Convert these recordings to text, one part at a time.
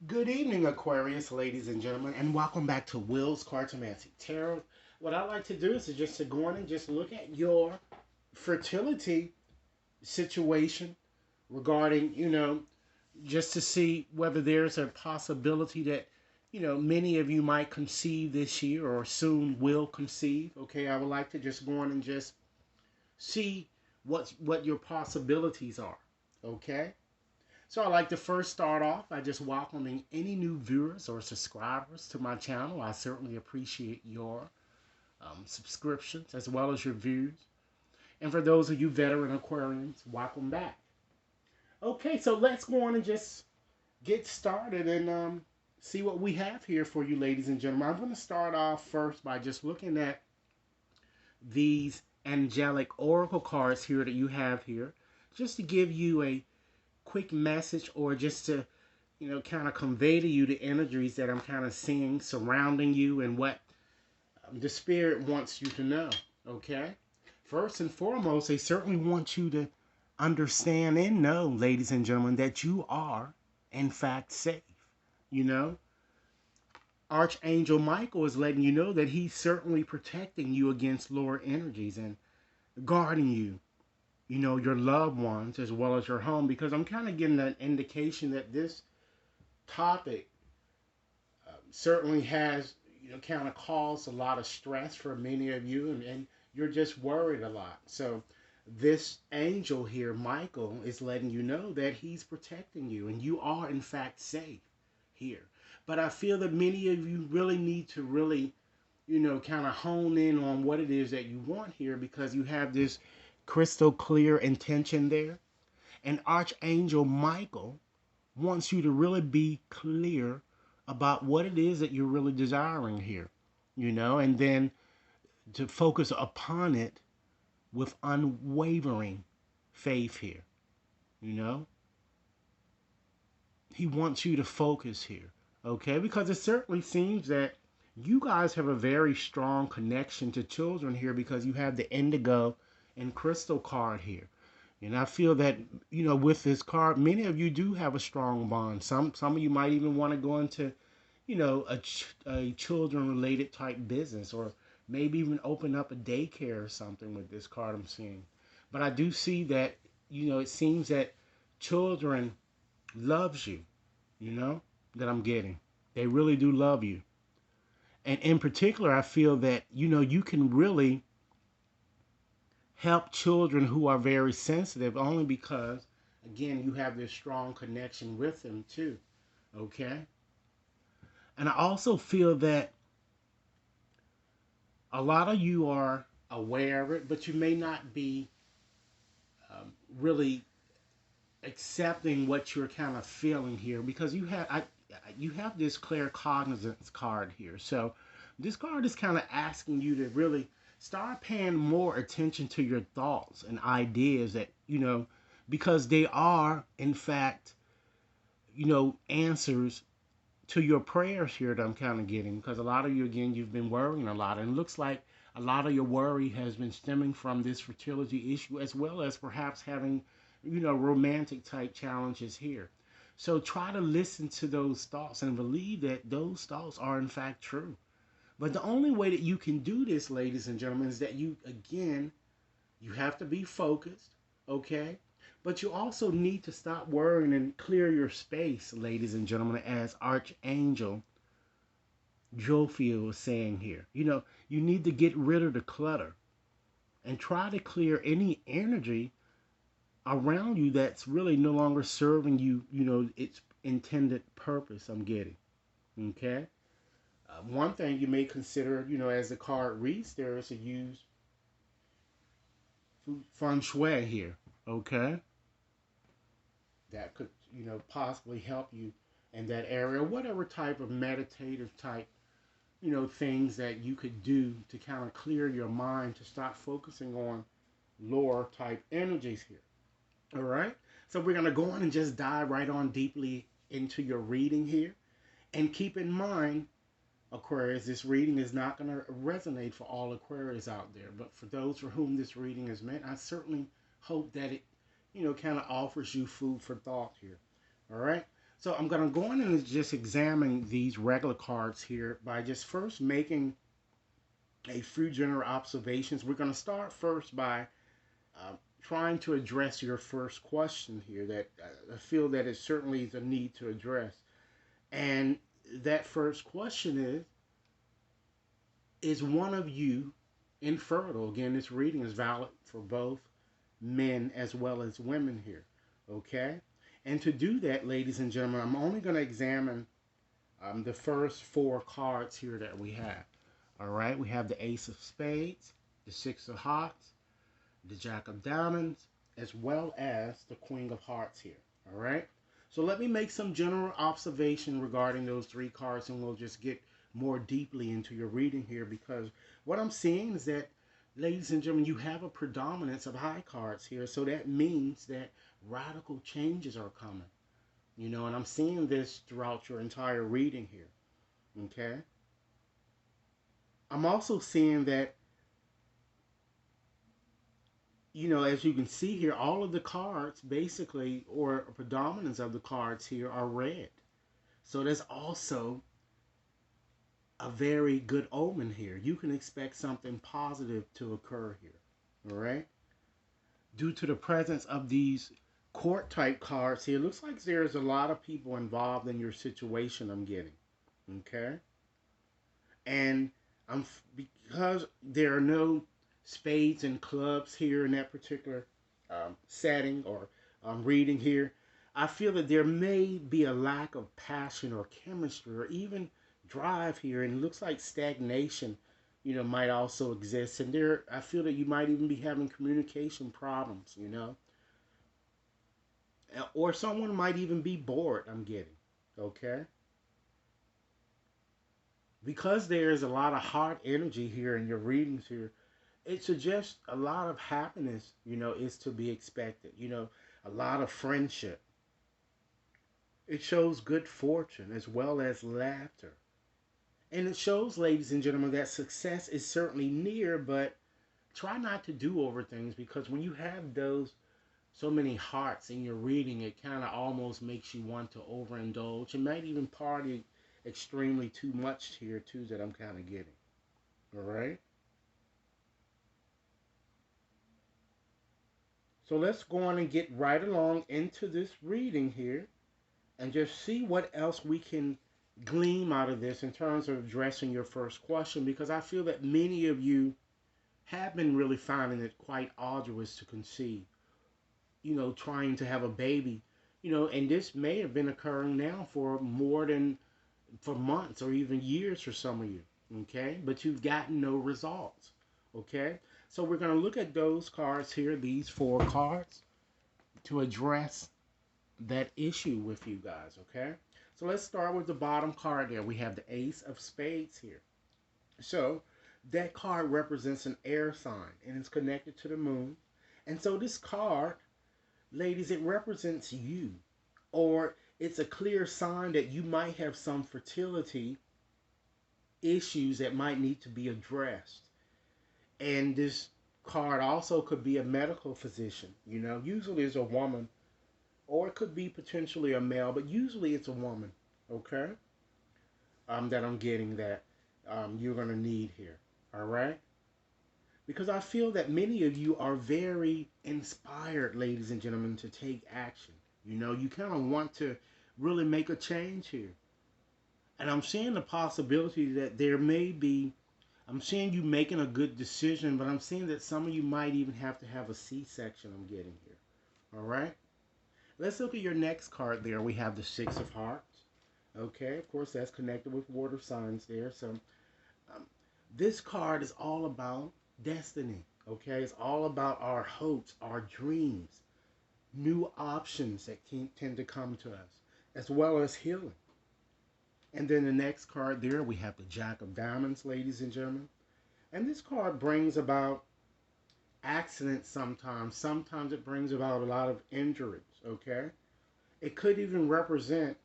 Good evening, Aquarius, ladies and gentlemen, and welcome back to Will's Cartomancy Tarot. What I like to do is just to go in and just look at your fertility situation regarding, just to see whether there's a possibility that, many of you might conceive this year or soon will conceive. Okay, I would like to just go in and just see what your possibilities are. Okay. So I'd like to first start off by just welcoming any new viewers or subscribers to my channel. I certainly appreciate your subscriptions as well as your views. And for those of you veteran Aquarians, welcome back. Okay, so let's go on and just get started and see what we have here for you, ladies and gentlemen. I'm going to start off first by just looking at these angelic oracle cards here that you have here, just to give you a quick message or just to kind of convey to you the energies that I'm kind of seeing surrounding you and what the spirit wants you to know. Okay, first and foremost, they certainly want you to understand and know, ladies and gentlemen, that you are in fact safe. you know Archangel Michael is letting you know that he's certainly protecting you against lower energies and guarding you, your loved ones as well as your home, because I'm kind of getting an indication that this topic certainly has, kind of caused a lot of stress for many of you, and you're just worried a lot. So this angel here, Michael, is letting you know that he's protecting you and you are in fact safe here. But I feel that many of you really need to really, kind of hone in on what it is that you want here, because you have this crystal clear intention there. And Archangel Michael wants you to really be clear about what it is that you're really desiring here, and then to focus upon it with unwavering faith here, you know. He wants you to focus here, okay? Because it certainly seems that you guys have a very strong connection to children here, because you have the indigo and crystal card here. And I feel that, with this card, many of you do have a strong bond. Some of you might even want to go into, a children related type business, or maybe even open up a daycare or something with this card I'm seeing. But I do see that, it seems that children loves you, that I'm getting. They really do love you. And in particular, I feel that, you can really help children who are very sensitive, only because, again, you have this strong connection with them too. Okay. And I also feel that a lot of you are aware of it, but you may not be really accepting what you're kind of feeling here, because you have this clear cognizance card here. So this card is kind of asking you to really start paying more attention to your thoughts and ideas, that, because they are in fact, answers to your prayers here that I'm kind of getting. Because a lot of you, again, you've been worrying a lot, and it looks like a lot of your worry has been stemming from this fertility issue, as well as perhaps having, romantic type challenges here. So try to listen to those thoughts and believe that those thoughts are in fact true. But the only way that you can do this, ladies and gentlemen, is that you have to be focused, okay? But you also need to stop worrying and clear your space, ladies and gentlemen, as Archangel Jophiel is saying here. You need to get rid of the clutter and try to clear any energy around you that's really no longer serving you, its intended purpose, I'm getting. Okay? One thing you may consider, as the card reads, there is to use feng shui here. Okay? That could, possibly help you in that area. Whatever type of meditative type, things that you could do to kind of clear your mind, to stop focusing on lower type energies here. All right. So we're going to go on and just dive right on deeply into your reading here. And keep in mind, Aquarius, this reading is not going to resonate for all Aquarius out there. But for those for whom this reading is meant, I certainly hope that it, kind of offers you food for thought here. All right. So I'm going to go in and just examine these regular cards here by just first making a few general observations. We're going to start first by uh, trying to address your first question here that I feel that it certainly is a need to address. And that first question is one of you infertile? Again, this reading is valid for both men as well as women here. Okay? And to do that, ladies and gentlemen, I'm only going to examine the first four cards here that we have. All right? We have the Ace of Spades, the Six of Hearts, the Jack of Diamonds, as well as the Queen of Hearts here. All right? So let me make some general observation regarding those three cards, and we'll just get more deeply into your reading here, because what I'm seeing is that, ladies and gentlemen, you have a predominance of high cards here. So that means that radical changes are coming. And I'm seeing this throughout your entire reading here. Okay? I'm also seeing that, as you can see here, all of the cards basically, or a predominance of the cards here, are red. So there's also a very good omen here. You can expect something positive to occur here. All right? Due to the presence of these court type cards here, it looks like there's a lot of people involved in your situation I'm getting. Okay? And because there are no spades and clubs here in that particular setting or reading here, I feel that there may be a lack of passion or chemistry or even drive here, and it looks like stagnation, might also exist. And I feel that you might even be having communication problems, or someone might even be bored. I'm getting, okay, because there's a lot of heart energy here in your readings here. It suggests a lot of happiness, is to be expected. A lot of friendship. It shows good fortune as well as laughter. And it shows, ladies and gentlemen, that success is certainly near, but try not to do over things, because when you have those so many hearts in your reading, it kind of almost makes you want to overindulge and might even party extremely too much here, too, that I'm kind of getting. All right? So let's go on and get right along into this reading here and just see what else we can glean out of this in terms of addressing your first question, because I feel that many of you have been really finding it quite arduous to conceive, trying to have a baby, and this may have been occurring now for months or even years for some of you, okay? But you've gotten no results, okay? So we're going to look at those cards here, these four cards, to address that issue with you guys, okay? So let's start with the bottom card there. We have the Ace of Spades here. So that card represents an air sign, and it's connected to the moon. And so this card, ladies, it represents you, or it's a clear sign that you might have some fertility issues that might need to be addressed. And this card also could be a medical physician. Usually it's a woman, or it could be potentially a male, but usually it's a woman, okay? That I'm getting that you're going to need here, all right? Because I feel that many of you are very inspired, ladies and gentlemen, to take action. You kind of want to really make a change here. And I'm seeing the possibility that I'm seeing you making a good decision, but I'm seeing that some of you might even have to have a C-section I'm getting here, all right? Let's look at your next card there. We have the Six of Hearts. Okay, of course, that's connected with water signs there. So this card is all about destiny. Okay, it's all about our hopes, our dreams, new options that can tend to come to us, as well as healing. And then the next card there, we have the Jack of Diamonds, ladies and gentlemen. And this card brings about accidents sometimes. Sometimes it brings about a lot of injuries, okay? It could even represent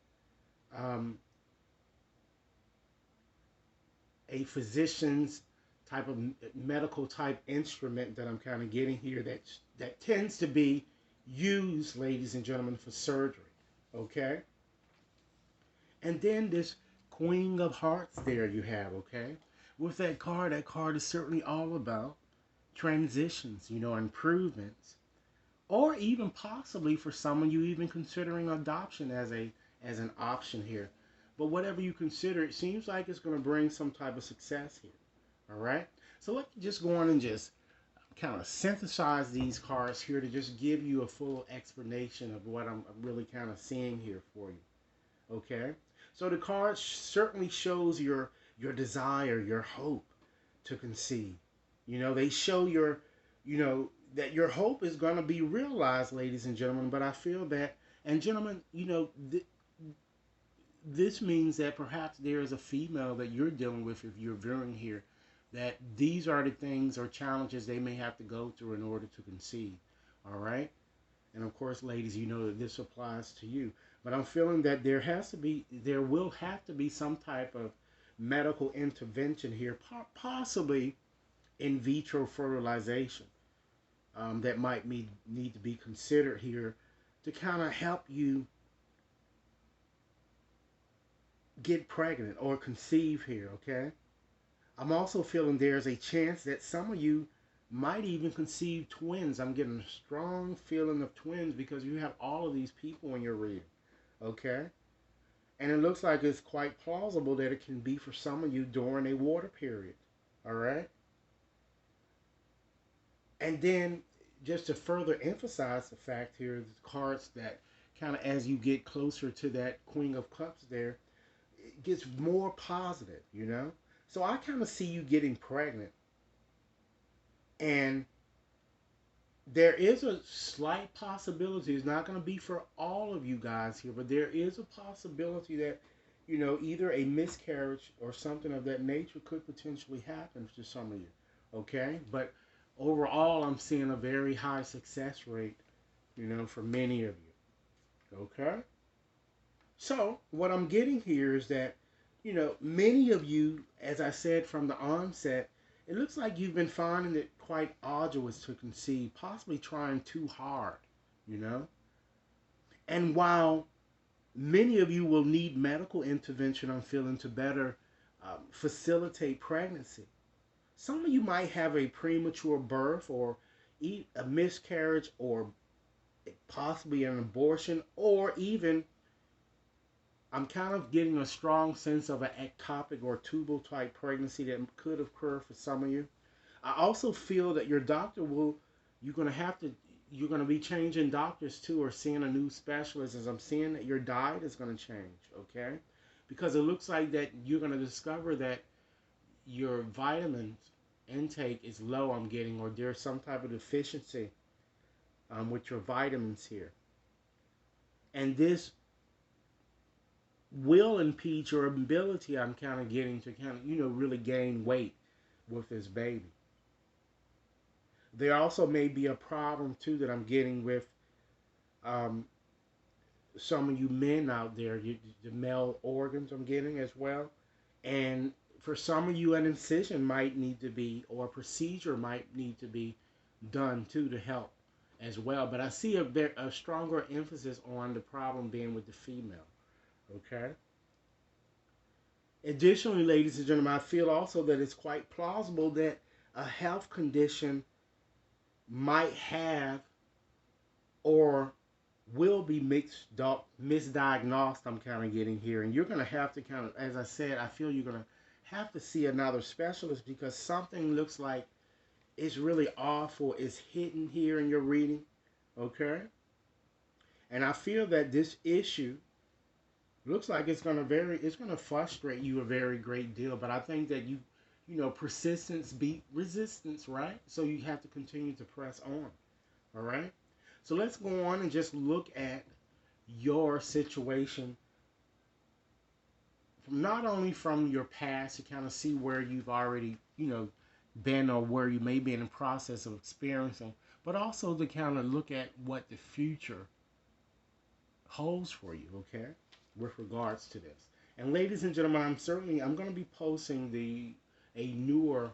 a physician's type of medical type instrument that I'm kind of getting here that tends to be used, ladies and gentlemen, for surgery, okay? And then this Queen of Hearts there you have, okay? With that card is certainly all about transitions, improvements, or even possibly for some of you even considering adoption as an option here. But whatever you consider, it seems like it's going to bring some type of success here. All right. So let me just go on and just kind of synthesize these cards here to just give you a full explanation of what I'm really kind of seeing here for you. Okay. So the card certainly shows your desire, your hope to conceive. They show that your hope is going to be realized, ladies and gentlemen. But I feel that, and gentlemen, this means that perhaps there is a female that you're dealing with if you're viewing here, that these are the things or challenges they may have to go through in order to conceive. All right. And of course, ladies, you know that this applies to you. But I'm feeling that there will have to be some type of medical intervention here, possibly in vitro fertilization, that might need to be considered here to kind of help you get pregnant or conceive here, okay? I'm also feeling there's a chance that some of you might even conceive twins. I'm getting a strong feeling of twins because you have all of these people in your reading, okay? And it looks like it's quite plausible that it can be for some of you during a water period, all right? And then just to further emphasize the fact here, the cards that kind of as you get closer to that Queen of Cups there, it gets more positive. So I kind of see you getting pregnant. And there is a slight possibility, it's not going to be for all of you guys here, but there is a possibility that, either a miscarriage or something of that nature could potentially happen to some of you. Okay? But overall, I'm seeing a very high success rate, for many of you. Okay? So, what I'm getting here is that, many of you, as I said from the onset, it looks like you've been finding it quite arduous to conceive, possibly trying too hard, you know? And while many of you will need medical intervention, I'm feeling, to better facilitate pregnancy, some of you might have a premature birth or a miscarriage or possibly an abortion, or even I'm kind of getting a strong sense of an ectopic or tubal type pregnancy that could occur for some of you. I also feel that your doctor you're going to have to, you're going to be changing doctors too, or seeing a new specialist, as I'm seeing that your diet is going to change, okay? Because it looks like that you're going to discover that your vitamins intake is low, I'm getting, or there's some type of deficiency with your vitamins here. And this will impede your ability, I'm kind of getting, to kind of, really gain weight with this baby. There also may be a problem too that I'm getting with um, some of you men out there, the male organs I'm getting as well. And for some of you, an incision might need to be, or a procedure might need to be done too to help as well. But I see a stronger emphasis on the problem being with the female. Okay. Additionally, ladies and gentlemen, I feel also that it's quite plausible that a health condition might have or will be misdiagnosed, I'm kind of getting here. And you're going to have to kind of, as I said, I feel you're going to have to see another specialist because something looks like it's really awful is hidden here in your reading. Okay? And I feel that this issue looks like it's going to frustrate you a very great deal. But I think that persistence beat resistance, right? So you have to continue to press on. All right? So let's go on and just look at your situation, not only from your past to kind of see where you've already, been, or where you may be in the process of experiencing, but also to kind of look at what the future holds for you, okay, with regards to this. And ladies and gentlemen, I'm going to be posting a newer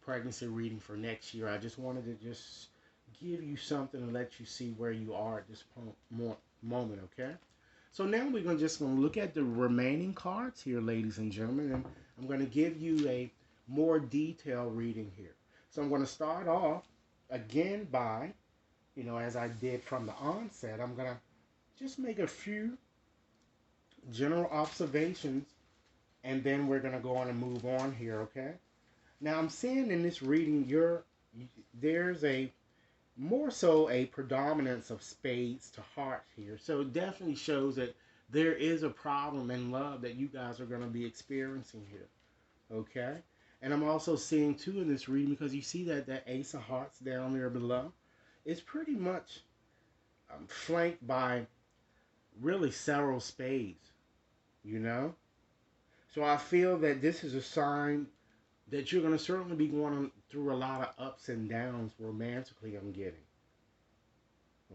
pregnancy reading for next year. I just wanted to just give you something to let you see where you are at this moment, okay? So now we're just going to look at the remaining cards here, ladies and gentlemen, and I'm going to give you a more detailed reading here. So I'm going to start off again by, as I did from the onset, I'm going to just make a few general observations, and then we're going to go on and move on here, okay? Now I'm seeing in this reading there's a more so a predominance of spades to hearts here. So it definitely shows that there is a problem in love that you guys are going to be experiencing here, okay? And I'm also seeing too in this reading, because you see that ace of hearts down there below, it's pretty much flanked by really several spades, you know? So I feel that this is a sign that you're going to certainly be going through a lot of ups and downs romantically, I'm getting.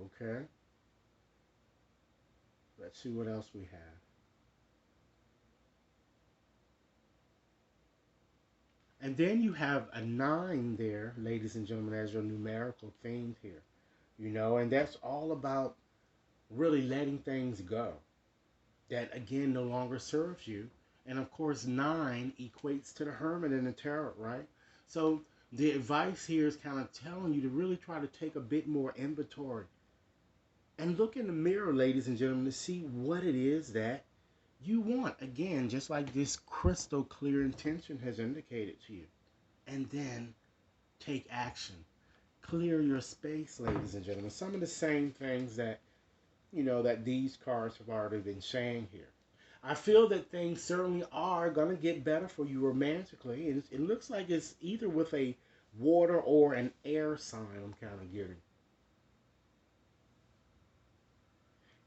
Okay? Let's see what else we have. And then you have a 9 there, ladies and gentlemen, as your numerical theme here. And that's all about really letting things go. That, again, no longer serves you. And, of course, 9 equates to the Hermit in the tarot, right? So the advice here is kind of telling you to really try to take a bit more inventory. And look in the mirror, ladies and gentlemen, to see what it is that you want. Again, just like this crystal clear intention has indicated to you. And then take action. Clear your space, ladies and gentlemen. Some of the same things that, that these cards have already been saying here. I feel that things certainly are going to get better for you romantically. It looks like it's either with a water or an air sign I'm kind of getting.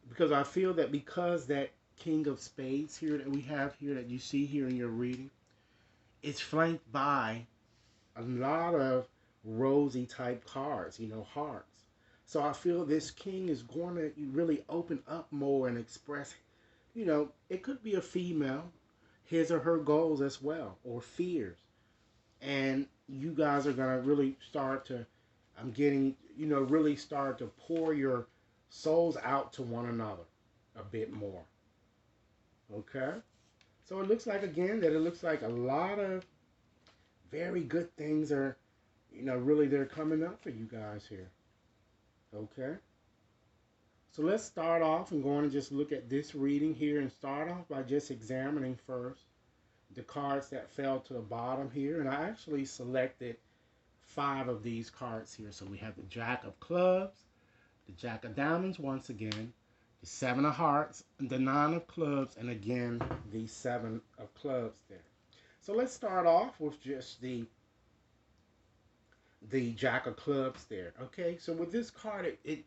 Because I feel that because that King of Spades here that we have here, that you see here in your reading, it's flanked by a lot of rosy type cards, hearts. So I feel this king is going to really open up more and express, it could be a female, his or her goals as well, or fears. And you guys are going to really start to, I'm getting, really start to pour your souls out to one another a bit more. Okay? So it looks like, again, that it looks like a lot of very good things are, really they're coming up for you guys here. Okay? So let's start off and go on and just look at this reading here and start off by just examining first the cards that fell to the bottom here. And I actually selected 5 of these cards here. So we have the Jack of Clubs, the Jack of Diamonds once again, the 7 of Hearts, the 9 of Clubs, and again the 7 of Clubs there. So let's start off with just the Jack of Clubs there. Okay, so with this card, it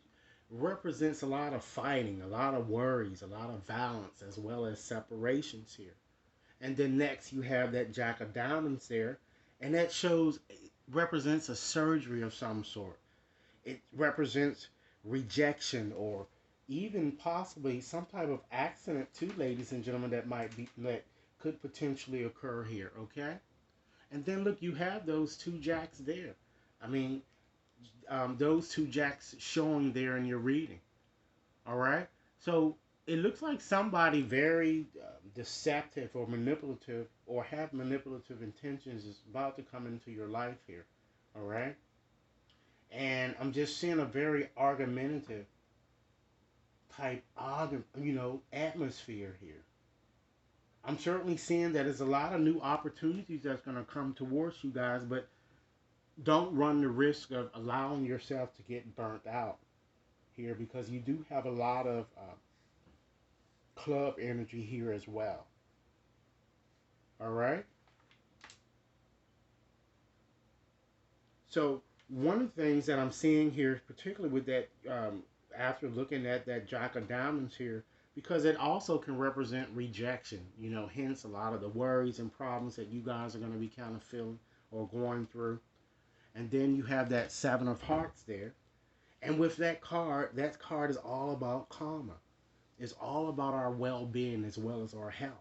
represents a lot of fighting, a lot of worries, a lot of violence, as well as separations here. And then next you have that Jack of Diamonds there, and that represents a surgery of some sort. It represents rejection, or even possibly some type of accident too, ladies and gentlemen, that could potentially occur here. Okay, and then look, you have those 2 jacks there. I mean, those 2 jacks showing there in your reading. All right, so it looks like somebody very deceptive or manipulative, or have manipulative intentions, is about to come into your life here. All right, and I'm just seeing a very argumentative type atmosphere here. I'm certainly seeing that there's a lot of new opportunities that's going to come towards you guys, but don't run the risk of allowing yourself to get burnt out here, because you do have a lot of club energy here as well. All right. So one of the things that I'm seeing here, particularly with that, after looking at that Jack of Diamonds here, because it also can represent rejection, hence a lot of the worries and problems that you guys are going to be kind of feeling or going through. And then you have that 7 of Hearts there. And with that card is all about karma. It's all about our well-being as well as our health.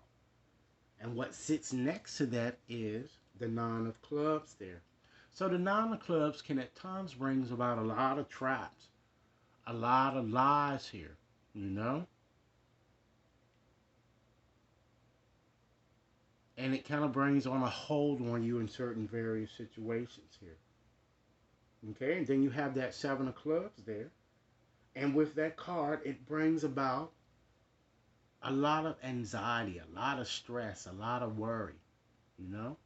And what sits next to that is the 9 of Clubs there. So the 9 of Clubs can at times bring about a lot of traps, a lot of lies here, And it kind of brings on a hold on you in certain various situations here. Okay, and then you have that Seven of Clubs there. And with that card, it brings about a lot of anxiety, a lot of stress, a lot of worry, you know?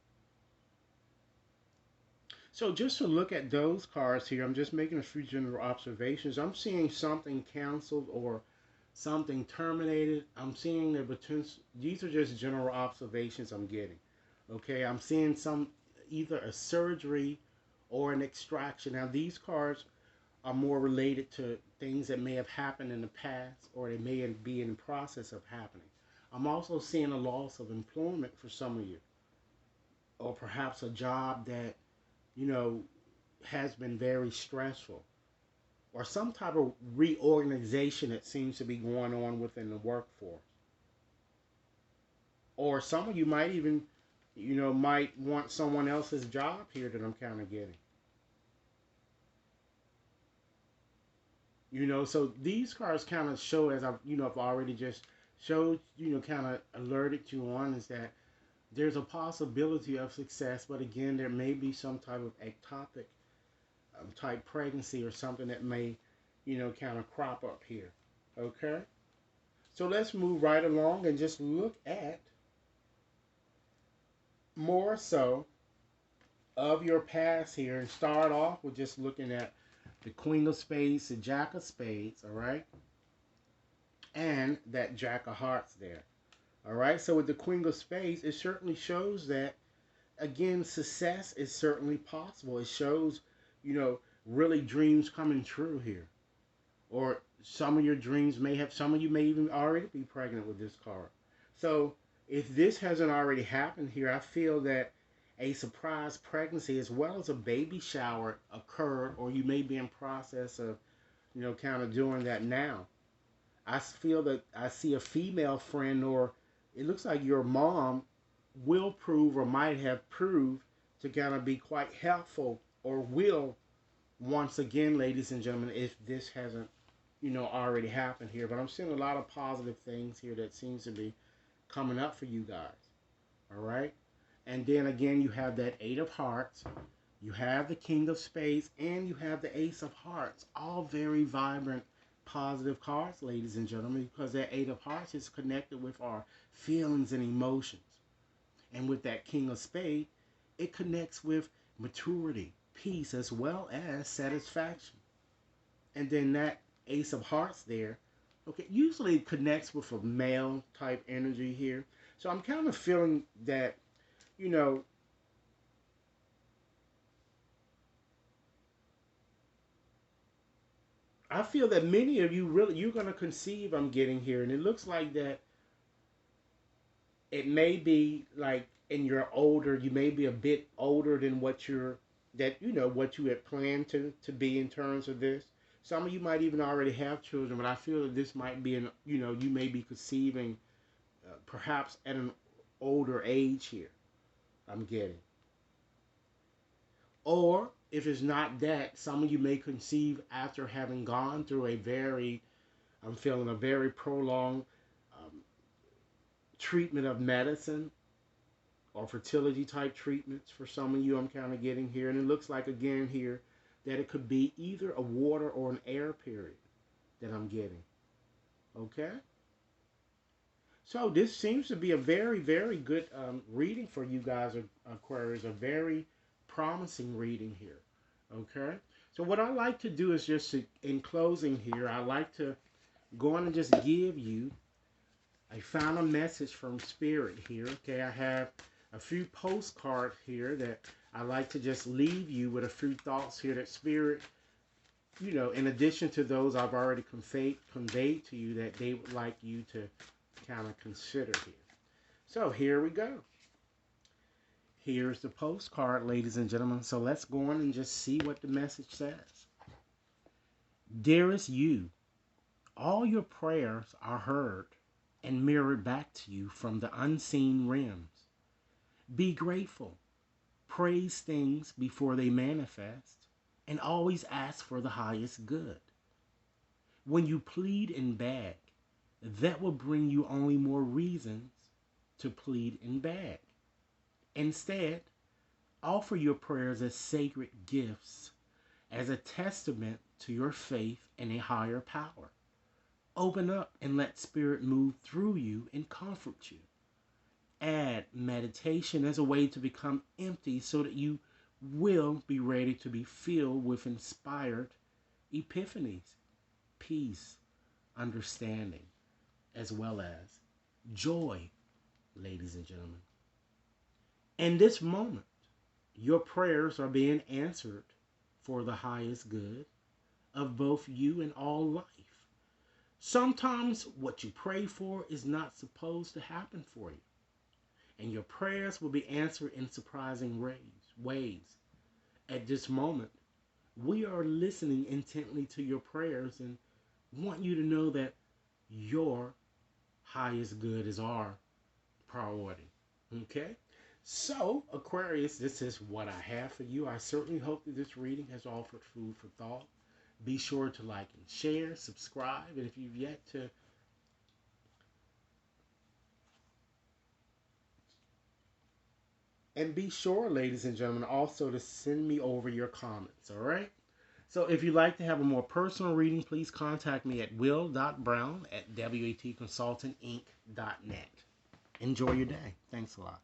So just to look at those cards here, I'm just making a few general observations. I'm seeing something canceled or something terminated. I'm seeing the potential. These are just general observations I'm getting. Okay, I'm seeing some either a surgery or an extraction. Now these cards are more related to things that may have happened in the past or they may be in the process of happening. I'm also seeing a loss of employment for some of you, or perhaps a job that, you know, has been very stressful, or some type of reorganization that seems to be going on within the workforce. Or some of you might even, might want someone else's job here that I'm kind of getting. So these cards kind of show, as I've already just showed, kind of alerted you on, is that there's a possibility of success, but again, there may be some type of ectopic type pregnancy or something that may, kind of crop up here. Okay? So let's move right along and just look at more so of your past here and start off with just looking at the Queen of Spades, the Jack of Spades, all right? And that Jack of Hearts there. All right? So with the Queen of Spades, it certainly shows that, again, success is certainly possible. It shows, really dreams coming true here. Or some of your dreams may have, some of you may even already be pregnant with this card. So if this hasn't already happened here, I feel that a surprise pregnancy as well as a baby shower occurred, or you may be in process of, kind of doing that now. I feel that I see a female friend, or it looks like your mom will prove or might have proved to kind of be quite helpful, or will once again, ladies and gentlemen, if this hasn't, already happened here. But I'm seeing a lot of positive things here that seems to be coming up for you guys. All right? And then again, you have that Eight of Hearts, you have the King of Spades, and you have the Ace of Hearts. All very vibrant, positive cards, ladies and gentlemen, because that Eight of Hearts is connected with our feelings and emotions. And with that King of Spades, it connects with maturity, peace, as well as satisfaction. And then that Ace of Hearts there, okay, usually it connects with a male type energy here. So I'm kind of feeling that, I feel that many of you really, you're going to conceive, I'm getting here. And it looks like that it may be like in your older, you may be a bit older than what what you had planned to be in terms of this. Some of you might even already have children, but I feel that this might be you may be conceiving perhaps at an older age here, I'm getting. Or if it's not that, some of you may conceive after having gone through I'm feeling a very prolonged um, treatment of medicine or fertility type treatments for some of you, I'm kind of getting here. And it looks like, again, here, that it could be either a water or an air period that I'm getting. Okay? So this seems to be a very, very good reading for you guys, Aquarius. A very promising reading here. Okay? So what I like to do is just, in closing here, I like to go on and just give you, I found a message from Spirit here. Okay, I have a few postcards here that I like to just leave you with a few thoughts here that Spirit, in addition to those I've already conveyed to you, that they would like you to kind of consider here. So here we go. Here's the postcard, ladies and gentlemen. So let's go on and just see what the message says. Dearest you, all your prayers are heard and mirrored back to you from the unseen realms. Be grateful. Praise things before they manifest, and always ask for the highest good. When you plead and beg, that will bring you only more reasons to plead and beg. Instead, offer your prayers as sacred gifts, as a testament to your faith in a higher power. Open up and let Spirit move through you and comfort you. Add meditation as a way to become empty so that you will be ready to be filled with inspired epiphanies, peace, understanding, as well as joy, ladies and gentlemen. In this moment, your prayers are being answered for the highest good of both you and all life. Sometimes what you pray for is not supposed to happen for you, and your prayers will be answered in surprising ways. At this moment, we are listening intently to your prayers and want you to know that your highest good is our priority. Okay? So, Aquarius, this is what I have for you. I certainly hope that this reading has offered food for thought. Be sure to like and share, subscribe, and if you've yet to and be sure, ladies and gentlemen, also to send me over your comments, all right? So if you'd like to have a more personal reading, please contact me at will.brown@watconsultantinc.net. Enjoy your day. Thanks a lot.